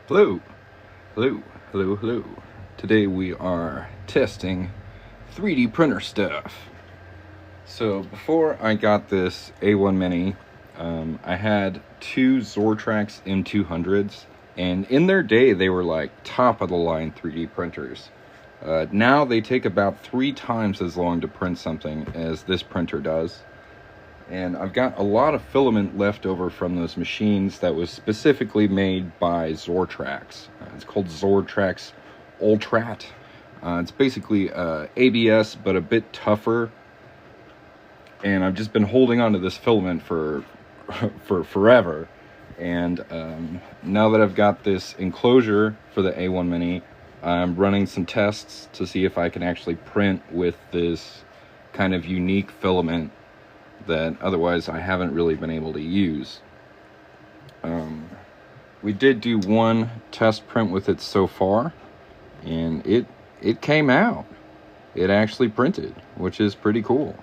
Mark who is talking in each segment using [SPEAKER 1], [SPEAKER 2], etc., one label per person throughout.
[SPEAKER 1] Hello, hello. Today we are testing 3D printer stuff. So before I got this A1 Mini, I had two Zortrax M200s, and in their day they were like top of the line 3D printers. Now they take about 3 times as long to print something as this printer does. And I've got a lot of filament left over from those machines that was specifically made by Zortrax. It's called Zortrax Ultrat. It's basically ABS, but a bit tougher. And I've just been holding on to this filament for forever. And now that I've got this enclosure for the A1 Mini, I'm running some tests to see if I can actually print with this kind of unique filament that otherwise I haven't really been able to use. We did do one test print with it so far, and it came out. It actually printed, which is pretty cool.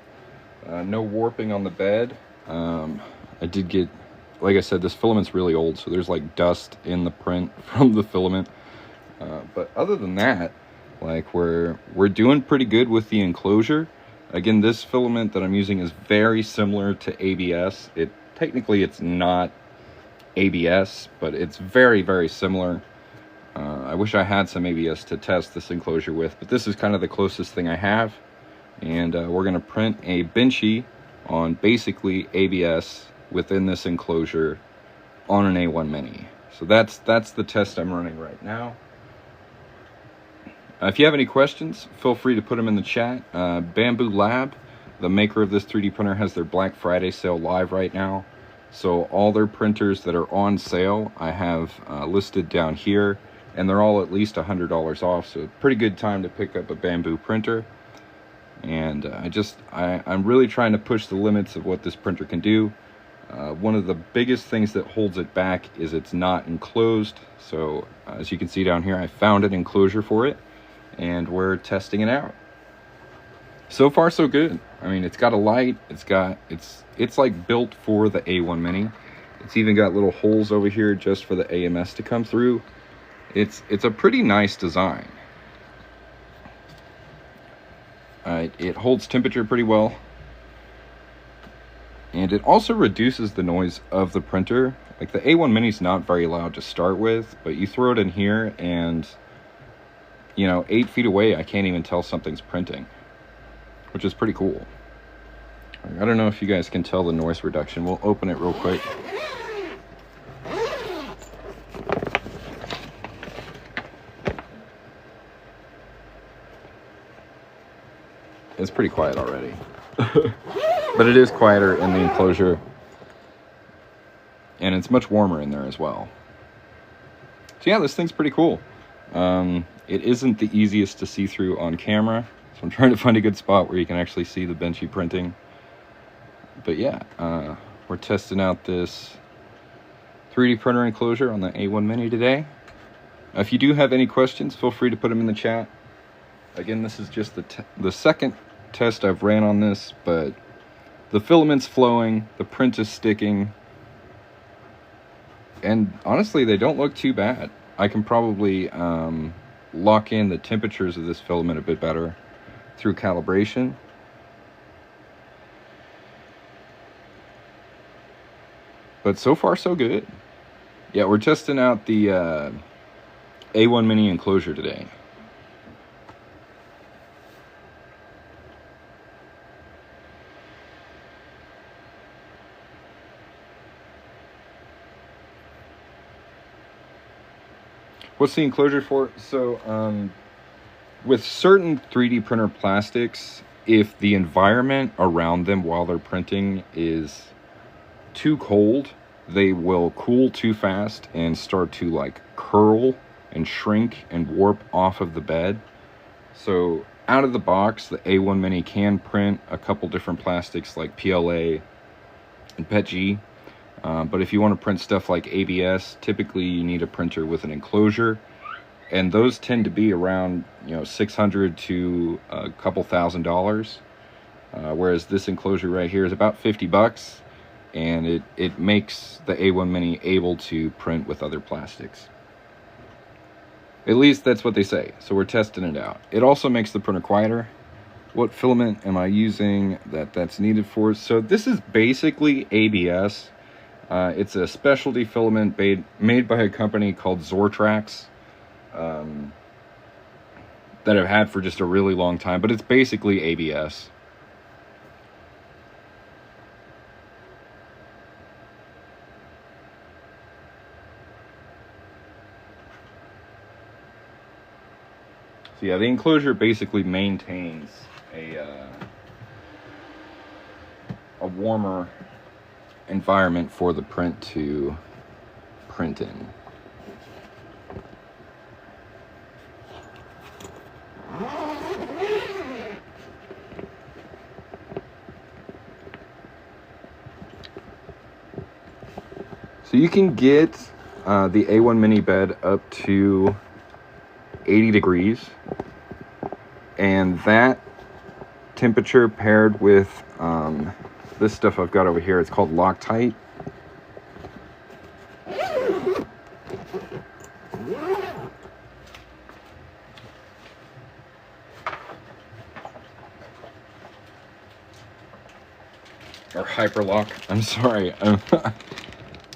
[SPEAKER 1] No warping on the bed. I did get, like I said, this filament's really old, so there's like dust in the print from the filament. But other than that, like we're doing pretty good with the enclosure. Again, this filament that I'm using is very similar to ABS. Technically it's not ABS, but it's very, very similar. I wish I had some ABS to test this enclosure with, but this is kind of the closest thing I have. And we're going to print a Benchy on basically ABS within this enclosure on an A1 Mini. So that's the test I'm running right now. If you have any questions, feel free to put them in the chat. Bamboo Lab, the maker of this 3D printer, has their Black Friday sale live right now. So all their printers that are on sale, I have listed down here, and they're all at least $100 off. So pretty good time to pick up a Bamboo printer. And I'm really trying to push the limits of what this printer can do. One of the biggest things that holds it back is it's not enclosed. So as you can see down here, I found an enclosure for it, and we're testing it out. So far so good. I mean, it's got a light, it's like built for the A1 Mini. It's even got little holes over here just for the AMS to come through. It's a pretty nice design. It holds temperature pretty well, and it also reduces the noise of the printer. Like the A1 Mini is not very loud to start with, but you throw it in here and 8 feet away, I can't even tell something's printing, which is pretty cool. I don't know if you guys can tell the noise reduction. We'll open it real quick. It's pretty quiet already. But it is quieter in the enclosure, and it's much warmer in there as well. So yeah, this thing's pretty cool. It isn't the easiest to see through on camera, so I'm trying to find a good spot where you can actually see the Benchy printing. But yeah, we're testing out this 3D printer enclosure on the A1 Mini today. If you do have any questions, feel free to put them in the chat. Again, this is just the second test I've ran on this, but the filament's flowing, the print is sticking, and honestly, they don't look too bad. I can probably lock in the temperatures of this filament a bit better through calibration. But so far, so good. Yeah, we're testing out the A1 Mini enclosure today. What's the enclosure for? So, with certain 3D printer plastics, if the environment around them while they're printing is too cold, they will cool too fast and start to like curl and shrink and warp off of the bed. So out of the box, the A1 Mini can print a couple different plastics like PLA and PETG. But if you want to print stuff like ABS, typically you need a printer with an enclosure, and those tend to be around $600 to a couple $1,000, whereas this enclosure right here is about $50, and it makes the A1 Mini able to print with other plastics. At least that's what they say. So we're testing it out. It also makes the printer quieter. What filament am I using that's needed for? So this is basically ABS. It's a specialty filament made by a company called Zortrax that I've had for just a really long time, but it's basically ABS. So yeah, the enclosure basically maintains a warmer environment for the print to print in. So you can get the A1 mini bed up to 80 degrees, and that temperature paired with this stuff I've got over here, it's called Loctite. Or Hyperlock, I'm sorry.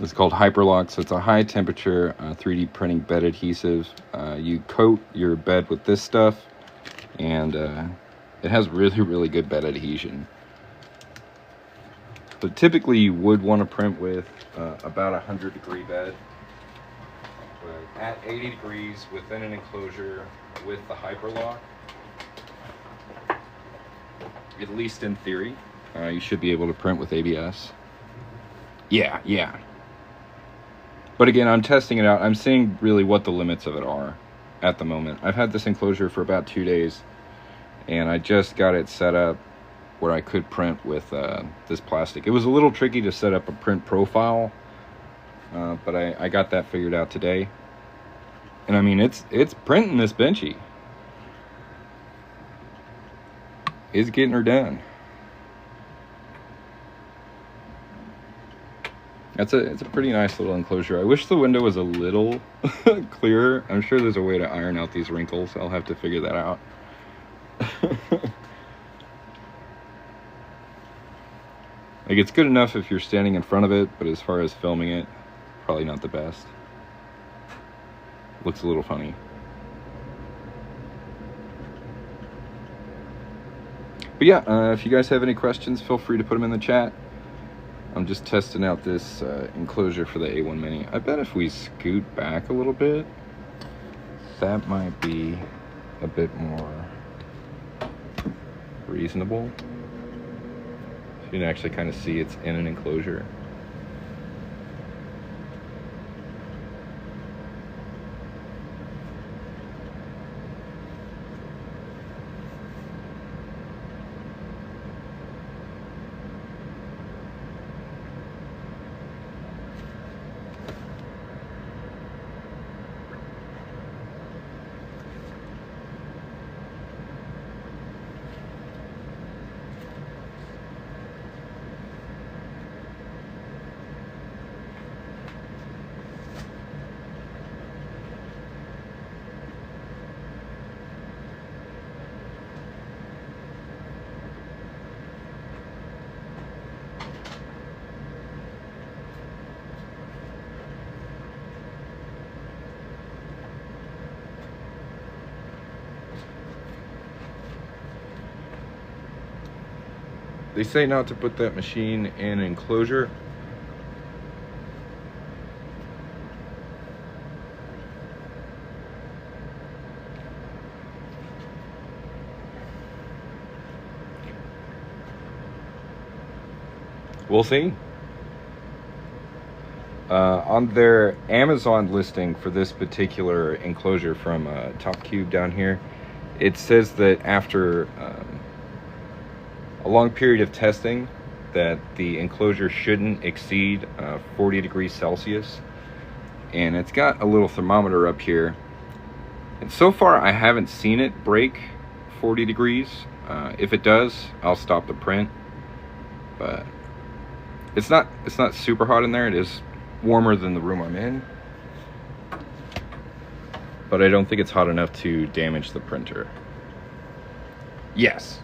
[SPEAKER 1] It's called Hyperlock, so it's a high temperature 3D printing bed adhesive. You coat your bed with this stuff, and it has really good bed adhesion. But typically you would want to print with about a 100-degree bed. But at 80 degrees within an enclosure with the Hyperlock, at least in theory, you should be able to print with ABS. Yeah. But again, I'm testing it out. I'm seeing really what the limits of it are at the moment. I've had this enclosure for about 2 days, and I just got it set up where I could print with this plastic. It was a little tricky to set up a print profile, but I got that figured out today. And I mean, it's printing this Benchy. It's getting her done. It's a pretty nice little enclosure. I wish the window was a little clearer. I'm sure there's a way to iron out these wrinkles. I'll have to figure that out. Like, it's good enough if you're standing in front of it, but as far as filming it, probably not the best. Looks a little funny. But yeah, if you guys have any questions, feel free to put them in the chat. I'm just testing out this enclosure for the A1 Mini. I bet if we scoot back a little bit, that might be a bit more reasonable. You can actually kind of see it's in an enclosure. They say not to put that machine in an enclosure. We'll see. On their Amazon listing for this particular enclosure from Top Cube down here, it says that after a long period of testing that the enclosure shouldn't exceed 40 degrees Celsius. And it's got a little thermometer up here. And so far I haven't seen it break 40 degrees. If it does, I'll stop the print. But it's not super hot in there. It is warmer than the room I'm in. but I don't think it's hot enough to damage the printer. Yes.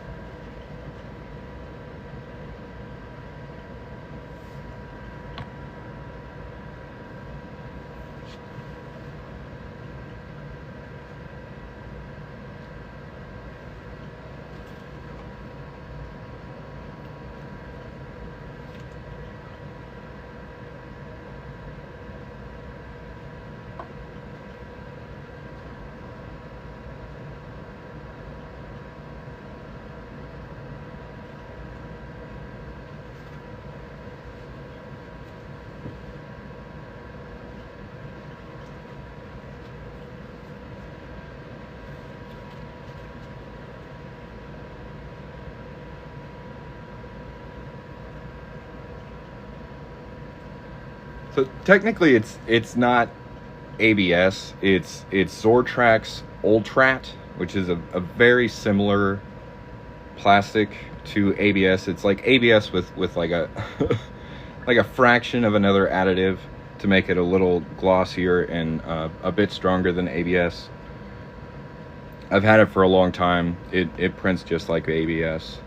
[SPEAKER 1] So technically it's not ABS, it's Zortrax Ultrat, which is a very similar plastic to ABS. It's like ABS with like a like a fraction of another additive to make it a little glossier and a bit stronger than ABS. I've had it for a long time. It prints just like ABS.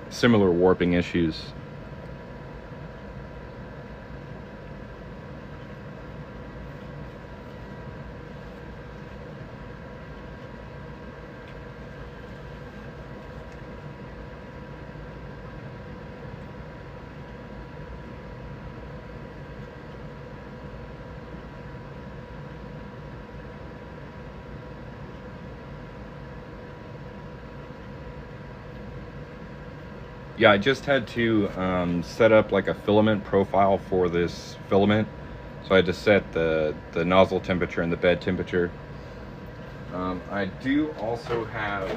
[SPEAKER 1] Similar warping issues. Yeah, I just had to set up like a filament profile for this filament. So I had to set the nozzle temperature and the bed temperature. I do also have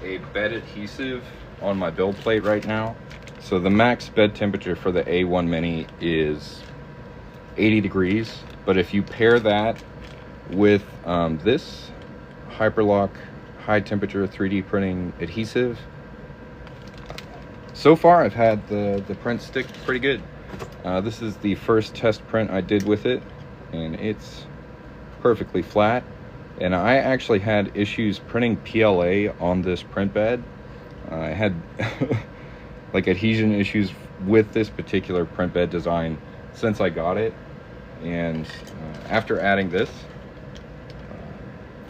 [SPEAKER 1] a bed adhesive on my build plate right now. So the max bed temperature for the A1 Mini is 80 degrees. But if you pair that with this Hyperlock high temperature 3D printing adhesive, so far I've had the print stick pretty good. This is the first test print I did with it, and it's perfectly flat. And I actually had issues printing PLA on this print bed. I had like adhesion issues with this particular print bed design since I got it. And after adding this,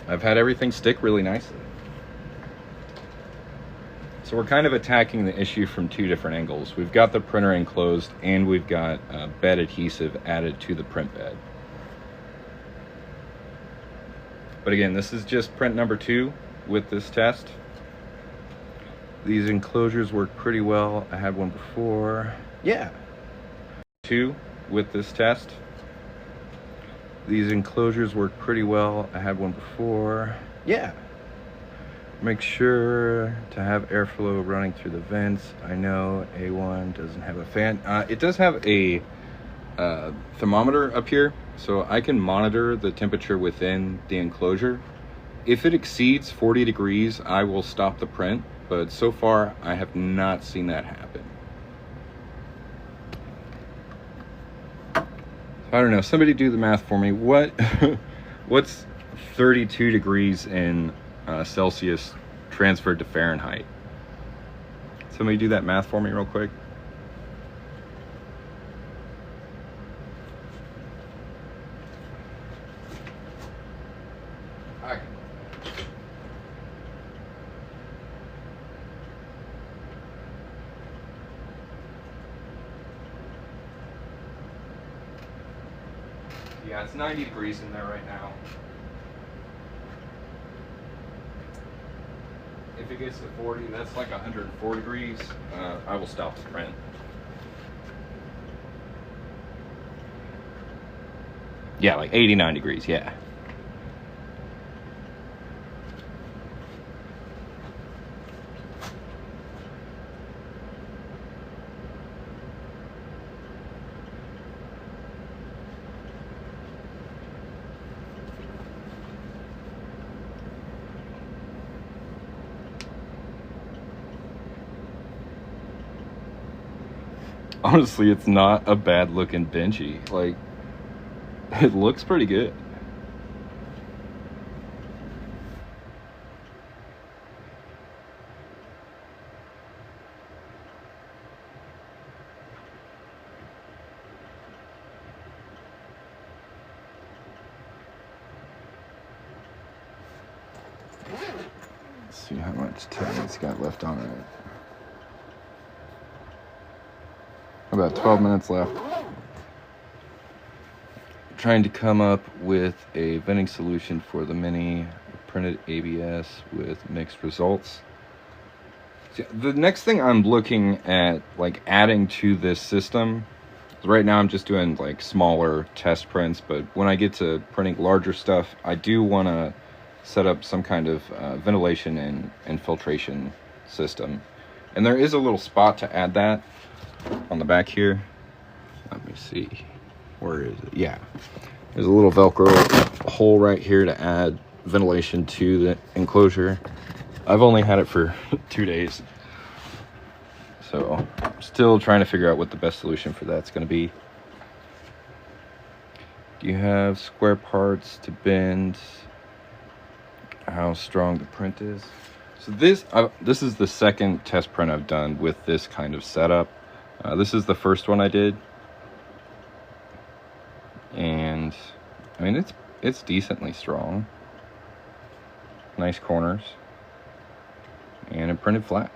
[SPEAKER 1] I've had everything stick really nicely. So we're kind of attacking the issue from two different angles. We've got the printer enclosed and we've got bed adhesive added to the print bed. But again, this is just print number 2 with this test. These enclosures work pretty well. I had one before. Yeah. 2 with this test. These enclosures work pretty well. I had one before. Yeah. Make sure to have airflow running through the vents. I know A1 doesn't have a fan. It does have a thermometer up here, so I can monitor the temperature within the enclosure. If it exceeds 40 degrees, I will stop the print, but so far I have not seen that happen. I don't know, somebody do the math for me. What's 32 degrees in Celsius transferred to Fahrenheit? Somebody do that math for me real quick. Hi. Yeah, it's 90 degrees in there right now. If it gets to 40, that's like 104 degrees, I will stop the print. Yeah, like 89 degrees, yeah. Honestly, it's not a bad looking Benchy. Like, it looks pretty good. Let's see how much time it's got left on it. About 12 minutes left. Trying to come up with a venting solution for the Mini printed ABS with mixed results. So the next thing I'm looking at, like, adding to this system, right now I'm just doing like smaller test prints, but when I get to printing larger stuff, I do want to set up some kind of ventilation and filtration system. And there is a little spot to add that on the back here. Let me see. Where is it? Yeah. There's a little Velcro hole right here to add ventilation to the enclosure. I've only had it for 2 days. So I'm still trying to figure out what the best solution for that's going to be. Do you have square parts to bend? How strong the print is? So this is the second test print I've done with this kind of setup. This is the first one I did. And I mean, it's decently strong. Nice corners. And it printed flat.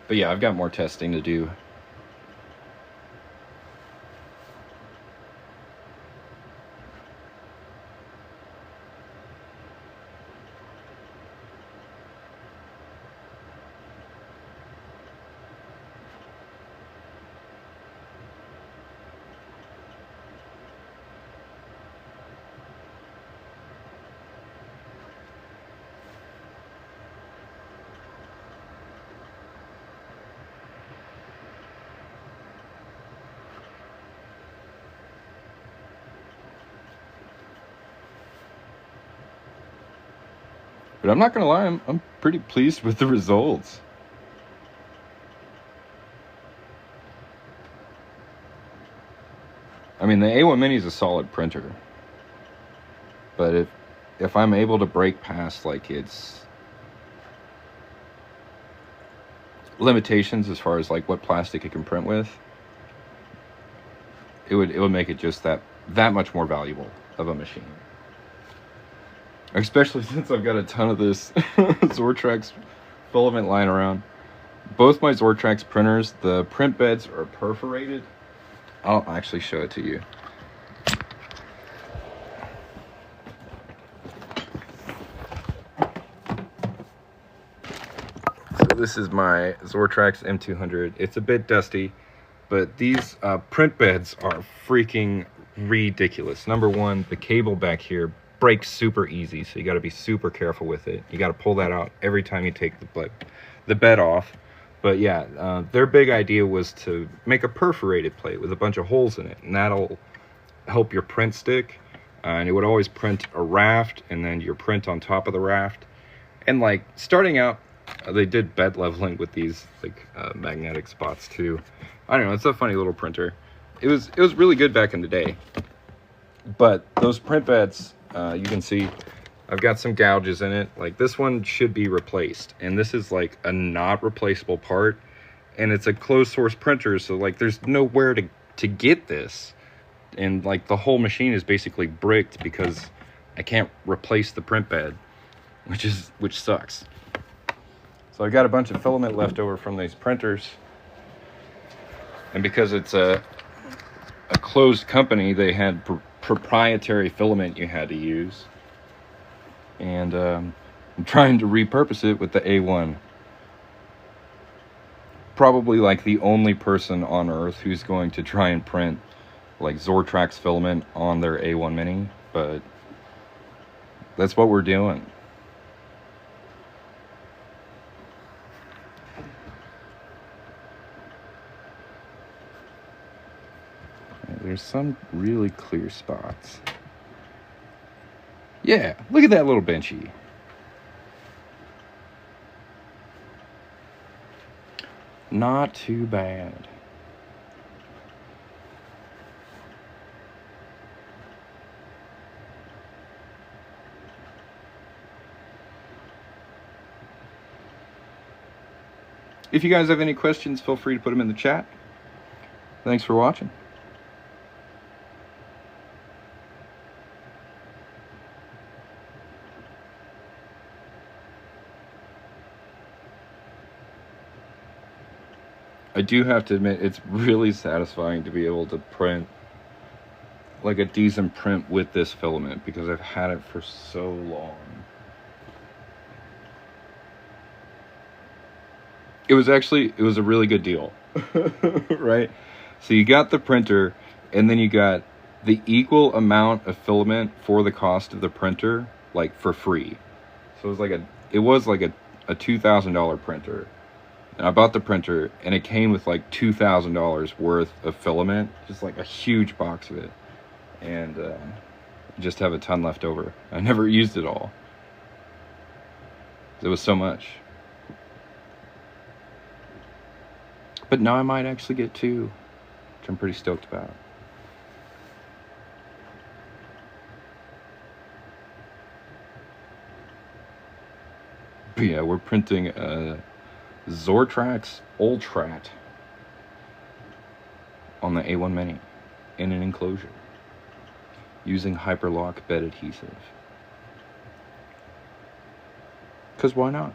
[SPEAKER 1] But yeah, I've got more testing to do. But I'm not gonna lie, I'm pretty pleased with the results. I mean, the A1 Mini is a solid printer, but if I'm able to break past like its limitations as far as like what plastic it can print with, it would make it just that much more valuable of a machine. Especially since I've got a ton of this Zortrax filament lying around. Both my Zortrax printers, the print beds are perforated. I'll actually show it to you. So this is my Zortrax M200. It's a bit dusty, but these print beds are freaking ridiculous. Number one, the cable back here breaks super easy, so you got to be super careful with it. You got to pull that out every time you take the bed off. But yeah, their big idea was to make a perforated plate with a bunch of holes in it, and that'll help your print stick. And it would always print a raft, and then your print on top of the raft. And like starting out, they did bed leveling with these like magnetic spots too. I don't know, it's a funny little printer. It was really good back in the day. But those print beds, you can see I've got some gouges in it. Like this one should be replaced, and this is like a not replaceable part, and it's a closed source printer, so like there's nowhere to get this, and like the whole machine is basically bricked because I can't replace the print bed, which sucks. So I got a bunch of filament left over from these printers, and because it's a closed company, they had proprietary filament you had to use, and I'm trying to repurpose it with the A1. Probably like the only person on earth who's going to try and print like Zortrax filament on their A1 Mini, but that's what we're doing. There's some really clear spots. Yeah, look at that little Benchy. Not too bad. If you guys have any questions, feel free to put them in the chat. Thanks for watching. I do have to admit, it's really satisfying to be able to print like a decent print with this filament, because I've had it for so long. It was a really good deal. Right? So you got the printer, and then you got the equal amount of filament for the cost of the printer, like for free. So it was like a $2,000 printer. And I bought the printer, and it came with like $2,000 worth of filament, just like a huge box of it. And just have a ton left over. I never used it all. It was so much. But now I might actually get 2, which I'm pretty stoked about. But yeah, we're printing a Zortrax Ultrat on the A1 Mini in an enclosure using Hyperlock bed adhesive. Because why not?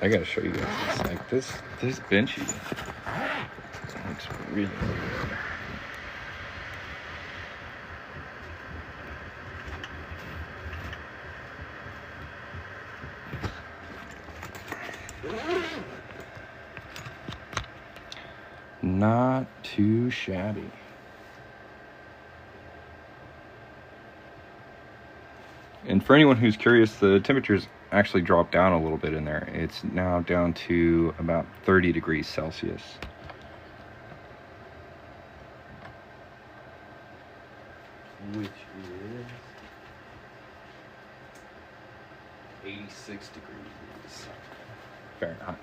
[SPEAKER 1] I gotta show you guys this. Like this Benchy looks really good. Not too shabby. And for anyone who's curious, the temperatures actually dropped down a little bit in there. It's now down to about 30 degrees Celsius. Which is 86 degrees Fahrenheit.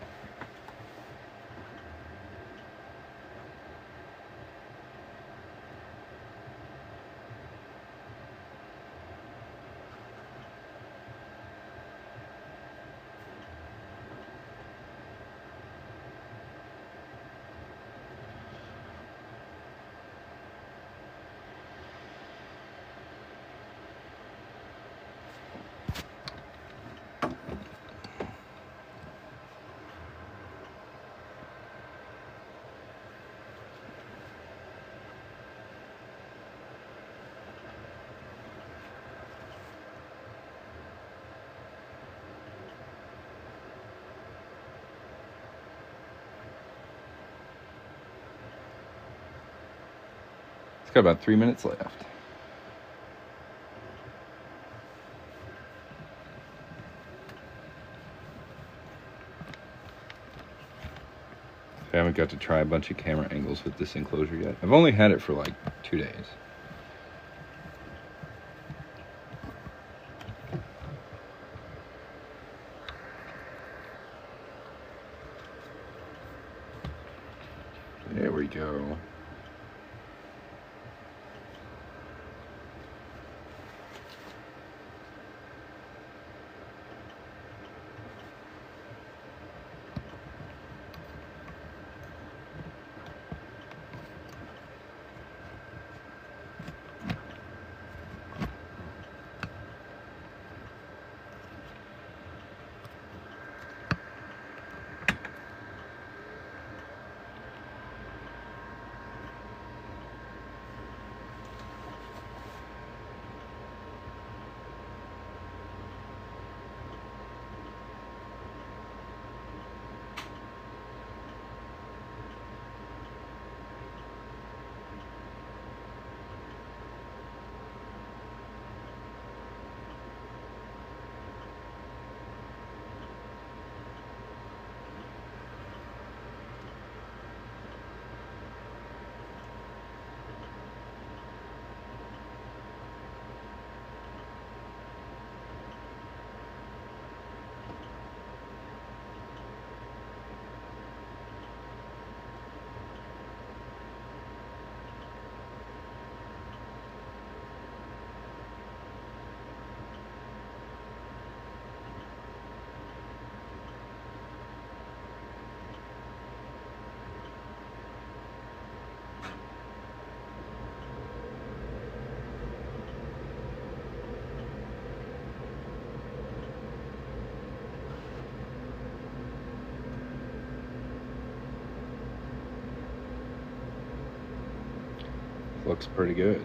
[SPEAKER 1] It's got about 3 minutes left. I haven't got to try a bunch of camera angles with this enclosure yet. I've only had it for like 2 days. There we go. looks pretty good.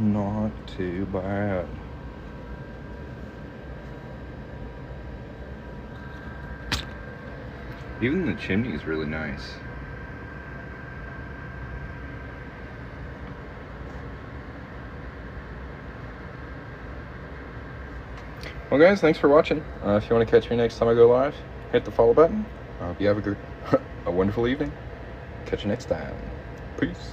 [SPEAKER 1] Not too bad. Even the chimney is really nice. Well guys, thanks for watching. If you want to catch me next time I go live, hit the follow button. Hope you have a wonderful evening. Catch you next time. Peace.